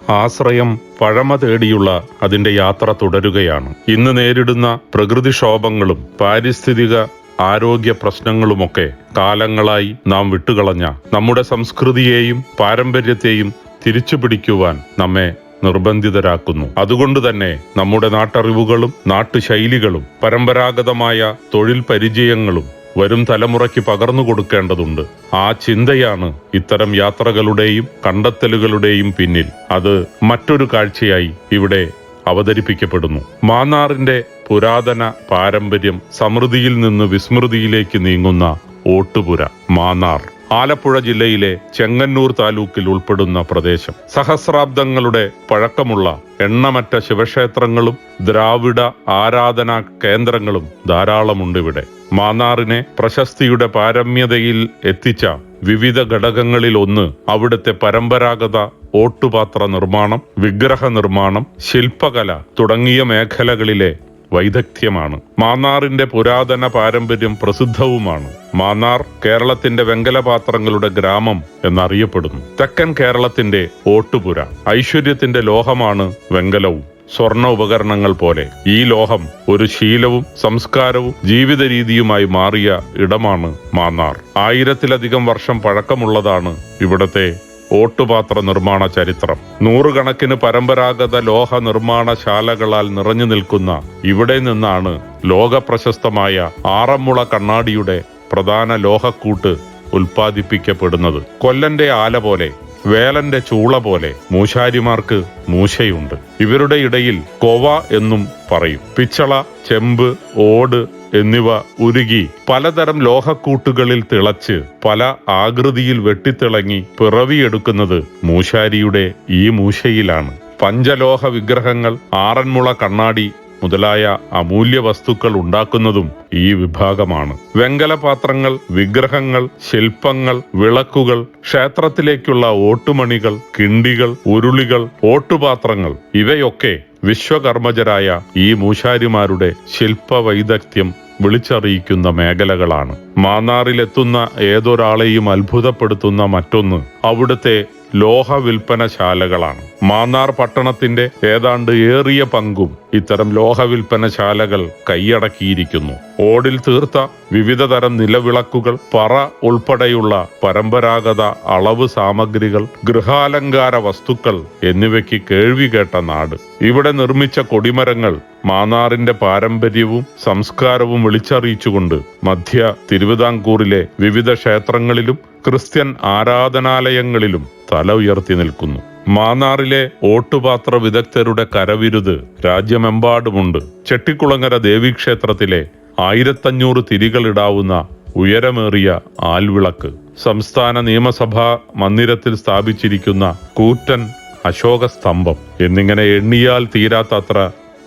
ആശ്രയം പഴമ തേടിയുള്ള അതിന്റെ യാത്ര തുടരുകയാണ്. ഇന്ന് നേരിടുന്ന പ്രകൃതിക്ഷോഭങ്ങളും പാരിസ്ഥിതിക ആരോഗ്യ പ്രശ്നങ്ങളുമൊക്കെ കാലങ്ങളായി നാം വിട്ടുകളഞ്ഞ നമ്മുടെ സംസ്കൃതിയെയും പാരമ്പര്യത്തെയും തിരിച്ചുപിടിക്കുവാൻ നമ്മെ നിർബന്ധിതരാക്കുന്നു. അതുകൊണ്ട് തന്നെ നമ്മുടെ നാട്ടറിവുകളും നാട്ടുശൈലികളും പരമ്പരാഗതമായ തൊഴിൽ പരിചയങ്ങളും വരും തലമുറയ്ക്ക് പകർന്നു കൊടുക്കേണ്ടതുണ്ട്. ആ ചിന്തയാണ് ഇത്തരം യാത്രകളുടെയും കണ്ടെത്തലുകളുടെയും പിന്നിൽ. അത് മറ്റൊരു കാഴ്ചയായി ഇവിടെ അവതരിപ്പിക്കപ്പെടുന്നു. മാന്നാറിന്റെ പുരാതന പാരമ്പര്യം സമൃദ്ധിയിൽ നിന്ന് വിസ്മൃതിയിലേക്ക് നീങ്ങുന്ന ഓട്ടുപുര. മാന്നാർ ആലപ്പുഴ ജില്ലയിലെ ചെങ്ങന്നൂർ താലൂക്കിൽ ഉൾപ്പെടുന്ന പ്രദേശം. സഹസ്രാബ്ദങ്ങളുടെ പഴക്കമുള്ള എണ്ണമറ്റ ശിവക്ഷേത്രങ്ങളും ദ്രാവിഡ ആരാധനാ കേന്ദ്രങ്ങളും ധാരാളമുണ്ട് ഇവിടെ. മാന്നാറിനെ പ്രശസ്തിയുടെ പാരമ്യതയിൽ എത്തിച്ച വിവിധ ഘടകങ്ങളിൽ ഒന്ന് അവിടുത്തെ പരമ്പരാഗത ഓട്ടുപാത്ര നിർമ്മാണം, വിഗ്രഹ നിർമ്മാണം, ശില്പകല തുടങ്ങിയ മേഖലകളിലെ വൈദഗ്ധ്യമാണ്. മാന്നാറിന്റെ പുരാതന പാരമ്പര്യം പ്രസിദ്ധവുമാണ്. മാന്നാർ കേരളത്തിന്റെ വെങ്കലപാത്രങ്ങളുടെ ഗ്രാമം എന്നറിയപ്പെടുന്നു. തെക്കൻ കേരളത്തിന്റെ ഓട്ടുപുര. ഐശ്വര്യത്തിന്റെ ലോഹമാണ് വെങ്കലവും. സ്വർണ്ണ ഉപകരണങ്ങൾ പോലെ ഈ ലോഹം ഒരു ശീലവും സംസ്കാരവും ജീവിത രീതിയുമായി മാറിയ ഇടമാണ് മാന്നാർ. 1000-ലധികം വർഷം പഴക്കമുള്ളതാണ് ഇവിടത്തെ ഓട്ടുപാത്ര നിർമ്മാണ ചരിത്രം. നൂറുകണക്കിന് പരമ്പരാഗത ലോഹ നിർമ്മാണശാലകളാൽ നിറഞ്ഞു നിൽക്കുന്ന ഇവിടെ നിന്നാണ് ലോക പ്രശസ്തമായ ആറന്മുള കണ്ണാടിയുടെ പ്രധാന ലോഹക്കൂട്ട് ഉൽപ്പാദിപ്പിക്കപ്പെടുന്നത്. കൊല്ലന്റെ ആല പോലെ, വേലന്റെ ചൂള പോലെ മൂശാരിമാർക്ക് മൂശയുണ്ട്. ഇവരുടെ ഇടയിൽ കൊവ എന്നും പറയും. പിച്ചള, ചെമ്പ്, ഓട് എന്നിവ ഉരുകി പലതരം ലോഹക്കൂട്ടുകളിൽ തിളച്ച് പല ആകൃതിയിൽ വെട്ടിത്തിളങ്ങി പിറവിയെടുക്കുന്നത് മൂശാരിയുടെ ഈ മൂശയിലാണ്. പഞ്ചലോഹ വിഗ്രഹങ്ങൾ, ആറന്മുള കണ്ണാടി മുതലായ അമൂല്യ വസ്തുക്കൾ ഉണ്ടാക്കുന്നതും ഈ വിഭാഗമാണ്. വെങ്കലപാത്രങ്ങൾ, വിഗ്രഹങ്ങൾ, ശില്പങ്ങൾ, വിളക്കുകൾ, ക്ഷേത്രത്തിലേക്കുള്ള ഓട്ടുമണികൾ, കിണ്ടികൾ, ഉരുളികൾ, ഓട്ടുപാത്രങ്ങൾ ഇവയൊക്കെ വിശ്വകർമ്മജരായ ഈ മൂശാരിമാരുടെ ശില്പവൈദഗ്ധ്യം വിളിച്ചറിയിക്കുന്ന മേഖലകളാണ്. മാന്നാറിലെത്തുന്ന ഏതൊരാളെയും അത്ഭുതപ്പെടുത്തുന്ന മറ്റൊന്ന് അവിടുത്തെ ലോഹ വിൽപ്പനശാലകളാണ്. മാന്നാർ പട്ടണത്തിന്റെ ഏതാണ്ട് ഏറിയ പങ്കും ഇത്തരം ലോഹ വിൽപ്പനശാലകൾ കൈയടക്കിയിരിക്കുന്നു. ഓടിൽ തീർത്ത വിവിധ തരം നിലവിളക്കുകൾ, പറ ഉൾപ്പെടെയുള്ള പരമ്പരാഗത അളവ് സാമഗ്രികൾ, ഗൃഹാലങ്കാര വസ്തുക്കൾ എന്നിവയ്ക്ക് കേൾവി കേട്ട നാട്. ഇവിടെ നിർമ്മിച്ച കൊടിമരങ്ങൾ മാന്നാറിന്റെ പാരമ്പര്യവും സംസ്കാരവും വിളിച്ചറിയിച്ചുകൊണ്ട് മധ്യ തിരുവിതാംകൂറിലെ വിവിധ ക്ഷേത്രങ്ങളിലും ക്രിസ്ത്യൻ ആരാധനാലയങ്ങളിലും തല ഉയർത്തി നിൽക്കുന്നു. മാന്നാറിലെ ഓട്ടുപാത്ര വിദഗ്ധരുടെ കരവിരുത് രാജ്യമെമ്പാടുമുണ്ട്. ചെട്ടിക്കുളങ്ങര ദേവീക്ഷേത്രത്തിലെ 1500 തിരികളിടാവുന്ന ഉയരമേറിയ ആൽവിളക്ക്, സംസ്ഥാന നിയമസഭാ മന്ദിരത്തിൽ സ്ഥാപിച്ചിരിക്കുന്ന കൂറ്റൻ അശോക സ്തംഭം എന്നിങ്ങനെ എണ്ണിയാൽ തീരാത്തത്ര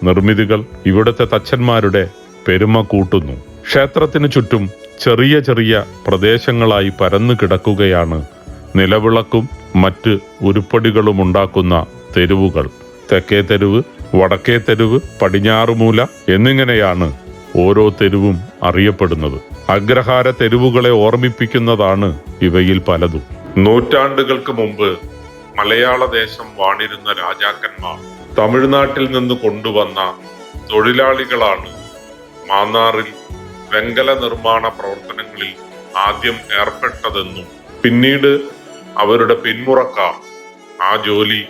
നിർമ്മിതികൾ ഇവിടുത്തെ തച്ചന്മാരുടെ പെരുമ കൂട്ടുന്നു. ക്ഷേത്രത്തിനു ചുറ്റും ചെറിയ ചെറിയ പ്രദേശങ്ങളായി പരന്നു കിടക്കുകയാണ് നിലവിളക്കും മറ്റ് ഉരുപ്പടികളും ഉണ്ടാക്കുന്ന തെരുവുകൾ. തെക്കേ തെരുവ്, വടക്കേ തെരുവ്, പടിഞ്ഞാറുമൂല എന്നിങ്ങനെയാണ് ഓരോ തെരുവും അറിയപ്പെടുന്നത്. അഗ്രഹാര തെരുവുകളെ ഓർമ്മിപ്പിക്കുന്നതാണ് ഇവയിൽ പലതും. നൂറ്റാണ്ടുകൾക്ക് മുമ്പ് മലയാള ദേശം വാണിരുന്ന രാജാക്കന്മാർ തമിഴ്നാട്ടിൽ നിന്ന് കൊണ്ടുവന്ന തൊഴിലാളികളാണ് മാന്നാറിൽ വെങ്കല നിർമ്മാണ പ്രവർത്തനങ്ങളിൽ ആദ്യം ഏർപ്പെട്ടതെന്നും പിന്നീട് അവരുടെ പിന്മുറക്കാർ ആ ജോലി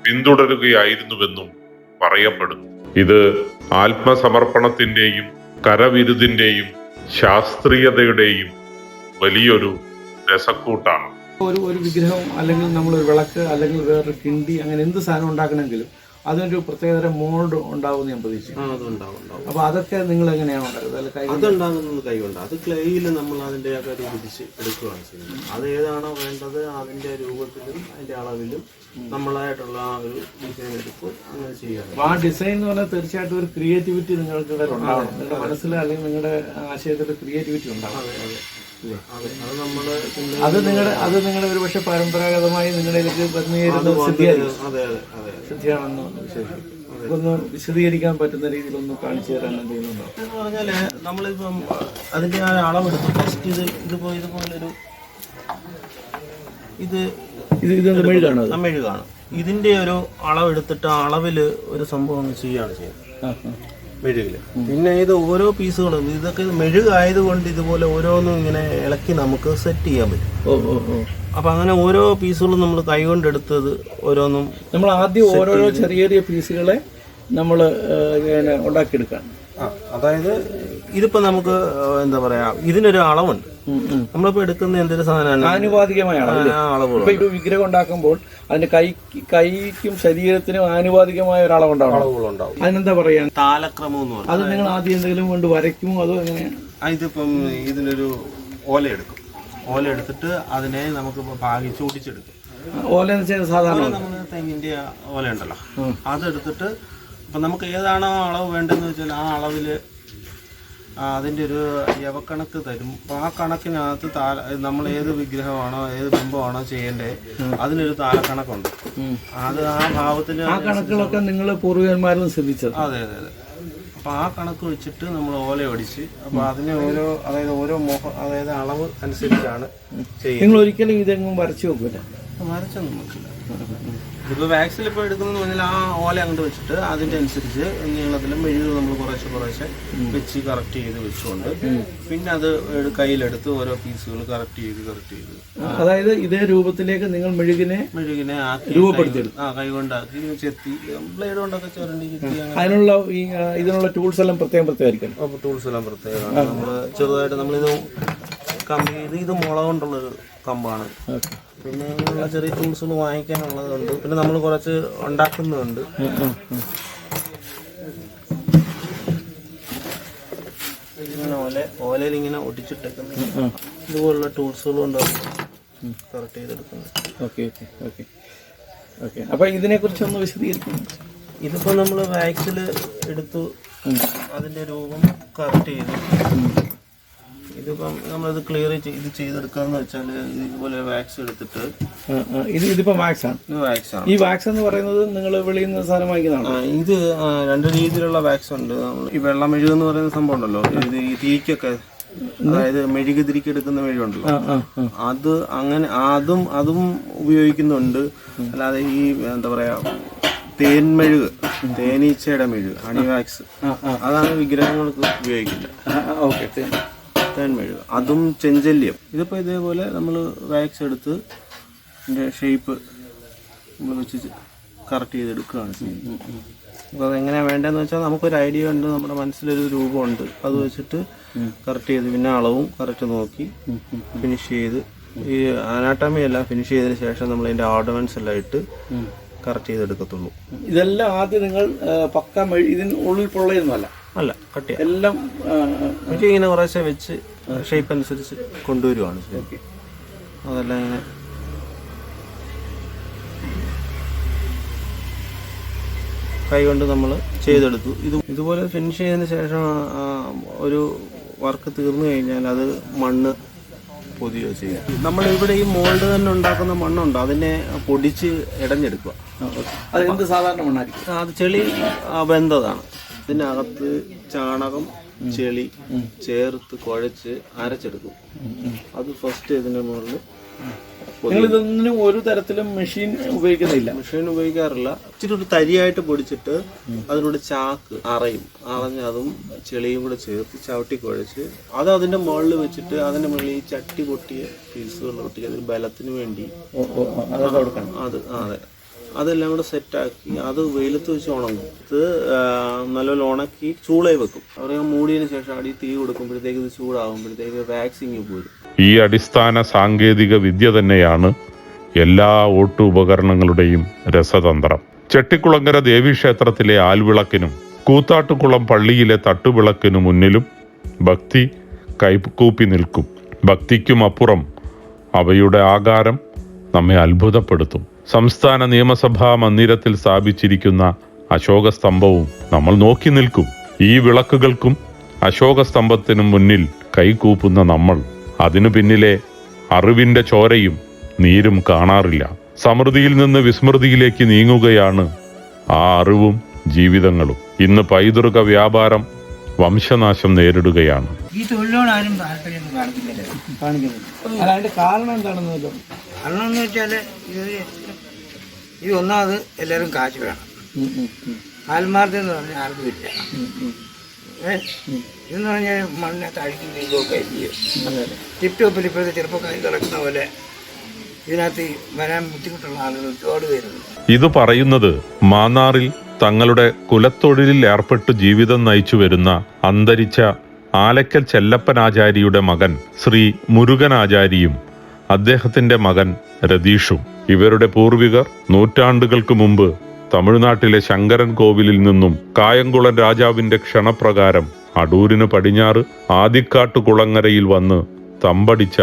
പിന്തുടരുകയായിരുന്നുവെന്നും പറയപ്പെടുന്നു. ഇത് ആത്മസമർപ്പണത്തിന്റെയും കരവിരുതിന്റെയും ശാസ്ത്രീയതയുടെയും വലിയൊരു രസക്കൂട്ടാണ്. ഒരു വിഗ്രഹം അല്ലെങ്കിൽ നമ്മളൊരു വിളക്ക് അല്ലെങ്കിൽ വേറൊരു കിണ്ടി അങ്ങനെ എന്ത് സാധനം ഉണ്ടാക്കണമെങ്കിലും അതിനൊരു പ്രത്യേകതരം മോൾഡ് ഉണ്ടാവും ഞാൻ പ്രതീക്ഷിച്ചു. അപ്പൊ അതൊക്കെ നിങ്ങൾ എങ്ങനെയാണ് ഉണ്ടാക്കുന്നത്? അതുണ്ടാകുന്നത് കൈകൊണ്ട്. അത് ക്ലേയിൽ നമ്മൾ അതിന്റെ രൂപിച്ച് എടുക്കുകയാണ് ചെയ്യുന്നത്. അത് ഏതാണോ വേണ്ടത് അതിന്റെ രൂപത്തിലും അതിന്റെ അളവിലും നമ്മളായിട്ടുള്ള ആ ഒരു ഡിസൈൻ എടുത്ത് അങ്ങനെ ചെയ്യാറ്. ആ ഡിസൈൻ എന്ന് പറഞ്ഞാൽ തീർച്ചയായിട്ടും ഒരു ക്രിയേറ്റിവിറ്റി നിങ്ങൾക്ക് ഉണ്ടാവണം. നിങ്ങളുടെ മനസ്സിൽ അല്ലെങ്കിൽ നിങ്ങളുടെ ആശയത്തിൽ ക്രിയേറ്റിവിറ്റി ഉണ്ടാവും. അത് നിങ്ങളുടെ ഒരു പക്ഷെ പരമ്പരാഗതമായി നിങ്ങളിലേക്ക് വന്നുകയറുന്ന സിദ്ധിയാണെന്ന് ഒന്ന് വിശദീകരിക്കാൻ പറ്റുന്ന രീതിയിലൊന്ന് കാണിച്ചു തരാൻ എന്തെങ്കിലും ഉണ്ടോ? എന്ന് പറഞ്ഞാല് നമ്മളിപ്പം അതിന്റെ ആ അളവെടുത്ത് ഫസ്റ്റ് ഇതുപോലൊരു മെഴുകാണ്. ഇതിന്റെ ഒരു അളവെടുത്തിട്ട് ആ അളവില് ഒരു സംഭവം ഒന്ന് ചെയ്യാണ് ചെയ്യുന്നത് മെഴുകില്. പിന്നെ ഇത് ഓരോ പീസുകളും ഇതൊക്കെ മെഴുകായതുകൊണ്ട് ഇതുപോലെ ഓരോന്നും ഇങ്ങനെ ഇളക്കി നമുക്ക് സെറ്റ് ചെയ്യാൻ പറ്റും. അപ്പൊ അങ്ങനെ ഓരോ പീസുകളും നമ്മൾ കൈകൊണ്ടെടുത്തത് ഓരോന്നും നമ്മൾ ആദ്യം ഓരോരോ ചെറിയ ചെറിയ പീസുകളെ നമ്മൾ ഉണ്ടാക്കിയെടുക്കാം. അതായത് ഇതിപ്പോ നമുക്ക് എന്താ പറയാ, ഇതിനൊരു അളവുണ്ട്. നമ്മളിപ്പോ എടുക്കുന്ന എന്തൊരു സാധനമാണ് ആനുപാതികമായ അളവുകൾ. ഇപ്പൊ വിഗ്രഹം ഉണ്ടാക്കുമ്പോൾ അതിന്റെ കൈക്കും ശരീരത്തിനും ആനുപാതികമായ ഒരു അളവുകളുണ്ടാവും. അതിനെന്താ പറയാ, താലക്രമം എന്ന് പറയും. അത് നിങ്ങൾ ആദ്യം എന്തെങ്കിലും കൊണ്ട് വരയ്ക്കുമോ അതോ എങ്ങനെയാണ്? ഇതിപ്പം ഇതിനൊരു ഓല എടുക്കും. ഓല എടുത്തിട്ട് അതിനെ നമുക്ക് ഭാഗിച്ച് ഒടിച്ചെടുക്കും. ഓല എന്ന് വെച്ചാൽ സാധാരണ നമ്മൾ തെങ്ങിന്റെ ഓല ഉണ്ടല്ലോ, അതെടുത്തിട്ട് ഇപ്പൊ നമുക്ക് ഏതാണോ അളവ് വേണ്ടതെന്ന് വെച്ചാൽ ആ അളവില് അതിന്റെ ഒരു യവക്കണക്ക് തരും. അപ്പൊ ആ കണക്കിനകത്ത് നമ്മൾ ഏത് വിഗ്രഹമാണോ ഏത് ബിംബമാണോ ചെയ്യേണ്ടത് അതിനൊരു താലക്കണക്കുണ്ട്. അത് ആ ഭാവത്തിന് ആ കണക്കുകളൊക്കെ നിങ്ങൾ പൂർവികന്മാരിൽ ശ്രദ്ധിച്ചത്? അതെ അതെ അതെ. അപ്പൊ ആ കണക്ക് വെച്ചിട്ട് നമ്മൾ ഓല ഒടിച്ച് അപ്പൊ അതിനെ ഓരോ അതായത് അളവ് അനുസരിച്ചാണ് ചെയ്യുന്നത്. നിങ്ങൾ ഒരിക്കലും ഇതെങ്ങും വരച്ചു നോക്കൂല? വരച്ചൊന്നും നോക്കില്ല. ഇതിപ്പോ വാക്സിൽ ഇപ്പൊ എടുക്കുന്ന പറഞ്ഞാൽ ആ ഓല അങ്ങോട്ട് വെച്ചിട്ട് അതിന്റെ അനുസരിച്ച് നീളത്തിലും മെഴുക് നമ്മൾ കുറേശ്ശെ വെച്ച് കറക്റ്റ് ചെയ്ത് വെച്ചുകൊണ്ട് പിന്നെ അത് കയ്യിലെടുത്ത് ഓരോ പീസുകൾ കറക്റ്റ് ചെയ്ത് അതായത് ഇതേ രൂപത്തിലേക്ക് നിങ്ങൾ മെഴുകിനെ രൂപപ്പെടുത്തിയെടുക്കും. കൈകൊണ്ടാക്കി ചെത്തി ബ്ലേഡ് കൊണ്ടൊക്കെ ചുരണ്ടി ചെത്തി. അതിനുള്ള ഇതിനുള്ള ടൂൾസ് എല്ലാം പ്രത്യേകം അപ്പൊ ടൂൾസ് എല്ലാം പ്രത്യേകമാണ്. നമ്മള് ചെറുതായിട്ട് നമ്മളിത് ഇത് മുള കൊണ്ടുള്ളൊരു കമ്പാണ്. പിന്നെ ഇങ്ങനെയുള്ള ചെറിയ ടൂൾസുകൾ വാങ്ങിക്കാനുള്ളതുണ്ട്. പിന്നെ നമ്മൾ കുറച്ച് ഉണ്ടാക്കുന്നുണ്ട്. ഇങ്ങനെ ഓലയിൽ ഇങ്ങനെ ഒട്ടിച്ചിട്ടേക്കുന്ന ഇതുപോലുള്ള ടൂൾസുകളും ഉണ്ടാവും കറക്റ്റ് ചെയ്തെടുക്കുന്നത്. അപ്പൊ ഇതിനെ കുറിച്ചൊന്ന് വിശദീകരിക്കും. ഇതിപ്പോ നമ്മൾ വാക്സിൽ എടുത്തു അതിന്റെ രൂപം കറക്റ്റ് ചെയ്തു. ഇതിപ്പം നമ്മളിത് ക്ലിയർ ഇത് ചെയ്തെടുക്കാന്ന് വെച്ചാൽ ഇതുപോലെ വാക്സ് എടുത്തിട്ട് ഇതിപ്പോ വാക്സ് ആണ്. ഈ വാക്സ് എന്ന് പറയുന്നത് നിങ്ങൾ വെളിയിൽ നിന്ന് സാധനം വാങ്ങിക്കുന്നതാണ്? ഇത് രണ്ട് രീതിയിലുള്ള വാക്സ് ഉണ്ട്. ഈ വെള്ളം മെഴുക് എന്ന് പറയുന്ന സംഭവം ഉണ്ടല്ലോ, ഇത് ഈ തിരിക്കൊക്കെ, അതായത് മെഴുക് തിരിക്കെടുക്കുന്ന മെഴുകുണ്ടല്ലോ, അത് അങ്ങനെ അതും ഉപയോഗിക്കുന്നുണ്ട്. അല്ലാതെ ഈ എന്താ പറയാ തേൻമെഴുക്, തേനീച്ചയുടെ മെഴുക്, ഹണി വാക്സ്, അതാണ് വിഗ്രഹങ്ങൾക്ക് ഉപയോഗിക്കുന്നത്. തേൻമെഴുക്, അതും ചെഞ്ചല്യം. ഇതിപ്പോൾ ഇതേപോലെ നമ്മൾ വാക്സ് എടുത്ത് ഇതിൻ്റെ ഷേപ്പ് നമ്മൾ വെച്ച് കറക്റ്റ് ചെയ്തെടുക്കുകയാണ് ചെയ്യുന്നത്. അപ്പോൾ അതെങ്ങനെയാണ് വേണ്ടതെന്ന് വെച്ചാൽ നമുക്കൊരു ഐഡിയ ഉണ്ട്, നമ്മുടെ മനസ്സിലൊരു രൂപമുണ്ട്, അത് വെച്ചിട്ട് കറക്റ്റ് ചെയ്ത് പിന്നെ അളവും കറക്റ്റ് നോക്കി ഫിനിഷ് ചെയ്ത് ഈ അനാട്ടമി എല്ലാം ഫിനിഷ് ചെയ്തതിന് ശേഷം നമ്മൾ അതിൻ്റെ ഓർണമെന്റ്സ് എല്ലാം ഇട്ട് കറക്റ്റ് ചെയ്തെടുക്കത്തുള്ളൂ. ഇതെല്ലാം ആദ്യം നിങ്ങൾ പക്ക ഇതിന് ഉള്ളിൽ പൊള്ളയൊന്നുമല്ല അല്ല, കട്ട് ചെയ്യാം എല്ലാം. എനിക്ക് ഇങ്ങനെ കുറേശ്ശെ വെച്ച് ഷേപ്പ് അനുസരിച്ച് കൊണ്ടുവരുവാണ്. അതെല്ലാം ഇങ്ങനെ കൈകൊണ്ട് നമ്മൾ ചെയ്തെടുത്തു. ഇതുപോലെ ഫിനിഷ് ചെയ്തതിന് ശേഷം ഒരു വർക്ക് തീർന്നു കഴിഞ്ഞാൽ അത് മണ്ണ് പൊതിയോ ചെയ്യുക. നമ്മൾ ഇവിടെ ഈ മോൾഡ് തന്നെ ഉണ്ടാക്കുന്ന മണ്ണുണ്ട്, അതിനെ പൊടിച്ച് ഇടഞ്ഞെടുക്കുക. അതെന്ത് സാധാരണ മണ്ണായിരിക്കും? അത് ചെളി വെന്തതാണ്. ഇതിനകത്ത് ചാണകം ചെളി ചേർത്ത് കുഴച്ച് അരച്ചെടുക്കും. അത് ഫസ്റ്റ് ഇതിന്റെ മുകളിൽ. നിങ്ങൾ ഇതൊന്നും ഒരു തരത്തിലും മെഷീൻ ഉപയോഗിക്കുന്നില്ല? മെഷീൻ ഉപയോഗിക്കാറില്ല. ഇച്ചിരി ഒരു തരിയായിട്ട് പൊടിച്ചിട്ട് അതിനോട് ചാക്ക് അറഞ്ഞ് അതും ചെളിയും കൂടെ ചേർത്ത് ചവിട്ടി കുഴച്ച് അത് അതിന്റെ മുകളിൽ വെച്ചിട്ട് അതിന്റെ മുകളിൽ ഈ ചട്ടി പൊട്ടിയ പീസുകൾ പൊട്ടി അതിന് ബലത്തിന് വേണ്ടി അത് അതെ അതെല്ലാം കൂടെ സെറ്റാക്കി അത് വെയിലത്ത് വെച്ച് ഉണങ്ങും. ഇത് നല്ലപോലെ ഉണക്കി ചൂളയിൽ വെക്കും. അവരെ മൂടിയതിന് ശേഷം അടി തീ കൊടുക്കുമ്പോഴത്തേക്ക് ഇത് ചൂടാകുമ്പോഴത്തേക്ക് വാക്സിങ് പോരും. ഈ അടിസ്ഥാന സാങ്കേതിക വിദ്യ തന്നെയാണ് എല്ലാ ഓട്ടു ഉപകരണങ്ങളുടെയും രസതന്ത്രം. ചെട്ടിക്കുളങ്ങര ദേവീക്ഷേത്രത്തിലെ ആൽവിളക്കിനും കൂത്താട്ടുകുളം പള്ളിയിലെ തട്ടുവിളക്കിനു മുന്നിലും ഭക്തി കൈകൂപ്പി നിൽക്കും. ഭക്തിക്കുമപ്പുറം അവയുടെ ആകാരം നമ്മെ അത്ഭുതപ്പെടുത്തും. സംസ്ഥാന നിയമസഭാ മന്ദിരത്തിൽ സ്ഥാപിച്ചിരിക്കുന്ന അശോക സ്തംഭവും നമ്മൾ നോക്കി നിൽക്കും. ഈ വിളക്കുകൾക്കും അശോക സ്തംഭത്തിനും മുന്നിൽ കൈകൂപ്പുന്ന നമ്മൾ അതിനു പിന്നിലെ അറിവിന്റെ ചോരയും നീരും കാണാറില്ല. സമൃദ്ധിയിൽ നിന്ന് വിസ്മൃതിയിലേക്ക് നീങ്ങുകയാണ് ആ അറിവും ജീവിതങ്ങളും. ഇന്ന് പൈതൃക വ്യാപാരം വംശനാശം നേരിടുകയാണ്. ഈ തൊഴിലോട് ആരും താല്പര്യം കാണിക്കുന്നില്ല. അതിന്റെ കാരണം എന്താണെന്നല്ലോ? കാരണം എന്ന് വെച്ചാൽ ഇത് ഒന്നാമത് എല്ലാവരും കാശ് വേണം. ആത്മാർത്ഥം എന്ന് പറഞ്ഞാൽ ആർക്കും ഇല്ല. ഇതെന്ന് പറഞ്ഞാൽ മണ്ണിനകത്ത് അഴിക്കും ദീപമൊക്കെ ടിപ്പ് ടോപ്പിൽ ഇപ്പോഴത്തെ ചെറുപ്പക്കാർ കിടക്കുന്ന പോലെ ഇതിനകത്ത് വരാൻ ബുദ്ധിമുട്ടുള്ള ആളുകൾ ഒരുപാട് പേരുണ്ട്. ഇത് പറയുന്നത് മാന്നാറിൽ തങ്ങളുടെ കുലത്തൊഴിലിൽ ഏർപ്പെട്ട് ജീവിതം നയിച്ചു വരുന്ന അന്തരിച്ച ആലക്കൽ ചെല്ലപ്പനാചാരിയുടെ മകൻ ശ്രീ മുരുകനാചാരിയും അദ്ദേഹത്തിന്റെ മകൻ രതീഷും. ഇവരുടെ പൂർവികർ നൂറ്റാണ്ടുകൾക്ക് മുമ്പ് തമിഴ്നാട്ടിലെ ശങ്കരൻ കോവിലിൽ നിന്നും കായംകുളം രാജാവിന്റെ ക്ഷണപ്രകാരം അടൂരിന് പടിഞ്ഞാറ് ആദിക്കാട്ടുകുളങ്ങരയിൽ വന്ന് തമ്പടിച്ച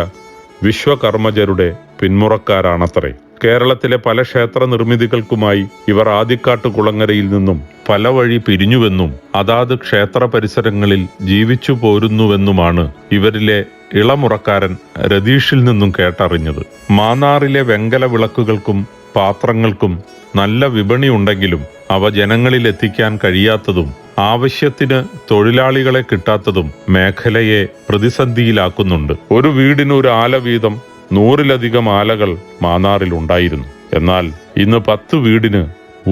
വിശ്വകർമ്മജരുടെ പിന്മുറക്കാരാണത്രേ. കേരളത്തിലെ പല ക്ഷേത്ര നിർമ്മിതികൾക്കുമായി ഇവർ ആദിക്കാട്ടുകുളങ്ങരയിൽ നിന്നും പല വഴി പിരിഞ്ഞുവെന്നും അതാത് ക്ഷേത്ര പരിസരങ്ങളിൽ ജീവിച്ചു പോരുന്നുവെന്നുമാണ് ഇവരിലെ ഇളമുറക്കാരൻ രതീഷിൽ നിന്നും കേട്ടറിഞ്ഞത്. മാന്നാറിലെ വെങ്കല വിളക്കുകൾക്കും പാത്രങ്ങൾക്കും നല്ല വിപണി ഉണ്ടെങ്കിലും അവ ജനങ്ങളിൽ എത്തിക്കാൻ കഴിയാത്തതും ആവശ്യത്തിന് തൊഴിലാളികളെ കിട്ടാത്തതും മേഖലയെ പ്രതിസന്ധിയിലാക്കുന്നുണ്ട്. ഒരു വീടിന് ഒരു ആല വീതം 100-ലധികം ആലകൾ മാന്നാറിൽ ഉണ്ടായിരുന്നു. എന്നാൽ ഇന്ന് 10 വീടിന്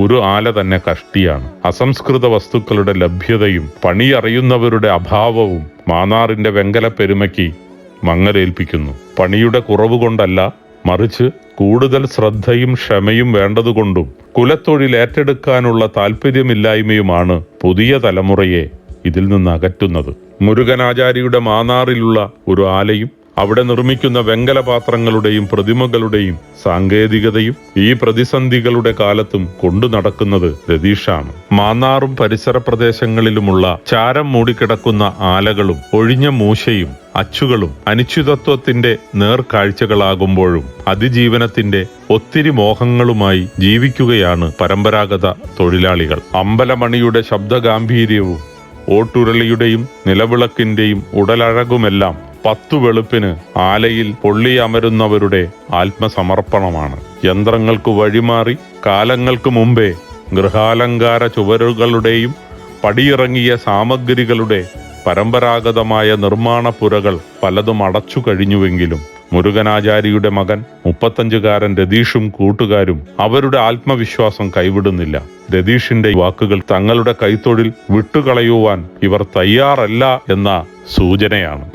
ഒരു ആല തന്നെ കഷ്ടിയാണ്. അസംസ്കൃത വസ്തുക്കളുടെ ലഭ്യതയും പണിയറിയുന്നവരുടെ അഭാവവും മാന്നാറിന്റെ വെങ്കല പെരുമയ്ക്ക് മങ്ങലേൽപ്പിക്കുന്നു. പണിയുടെ കുറവ് കൊണ്ടല്ല, മറിച്ച് കൂടുതൽ ശ്രദ്ധയും ക്ഷമയും വേണ്ടതുകൊണ്ടും കുലത്തൊഴിൽ ഏറ്റെടുക്കാനുള്ള താല്പര്യമില്ലായ്മയുമാണ് പുതിയ തലമുറയെ ഇതിൽ നിന്ന് അകറ്റുന്നത്. മുരുകനാചാരിയുടെ മാന്നാറിലുള്ള ഒരു ആലയും അവിടെ നിർമ്മിക്കുന്ന വെങ്കല പാത്രങ്ങളുടെയും പ്രതിമകളുടെയും സാങ്കേതികതയും ഈ പ്രതിസന്ധികളുടെ കാലത്തും കൊണ്ടു നടക്കുന്നത് രതീഷാണ്. മാന്നാറും പരിസര പ്രദേശങ്ങളിലുമുള്ള ചാരം മൂടിക്കിടക്കുന്ന ആലകളും ഒഴിഞ്ഞ മൂശയും അച്ചുകളും അനിശ്ചിതത്വത്തിന്റെ നേർക്കാഴ്ചകളാകുമ്പോഴും അതിജീവനത്തിന്റെ ഒത്തിരി മോഹങ്ങളുമായി ജീവിക്കുകയാണ് പരമ്പരാഗത തൊഴിലാളികൾ. അമ്പലമണിയുടെ ശബ്ദഗാംഭീര്യവും ഓട്ടുരുളിയുടെയും നിലവിളക്കിന്റെയും ഉടലഴകുമെല്ലാം 10 വെളുപ്പിന് ആലയിൽ പൊള്ളിയമരുന്നവരുടെ ആത്മസമർപ്പണമാണ്. യന്ത്രങ്ങൾക്ക് വഴിമാറി കാലങ്ങൾക്ക് മുമ്പേ ഗൃഹാലങ്കാര ചുവരുകളുടെയും പടിയിറങ്ങിയ സാമഗ്രികളുടെ പരമ്പരാഗതമായ നിർമ്മാണ പുരകൾ പലതും അടച്ചു കഴിഞ്ഞുവെങ്കിലും മുരുകനാചാരിയുടെ മകൻ 35-കാരൻ രതീഷും കൂട്ടുകാരും അവരുടെ ആത്മവിശ്വാസം കൈവിടുന്നില്ല. രതീഷിന്റെ വാക്കുകൾ തങ്ങളുടെ കൈത്തൊഴിൽ വിട്ടുകളയുവാൻ ഇവർ തയ്യാറല്ല എന്ന സൂചനയാണ്.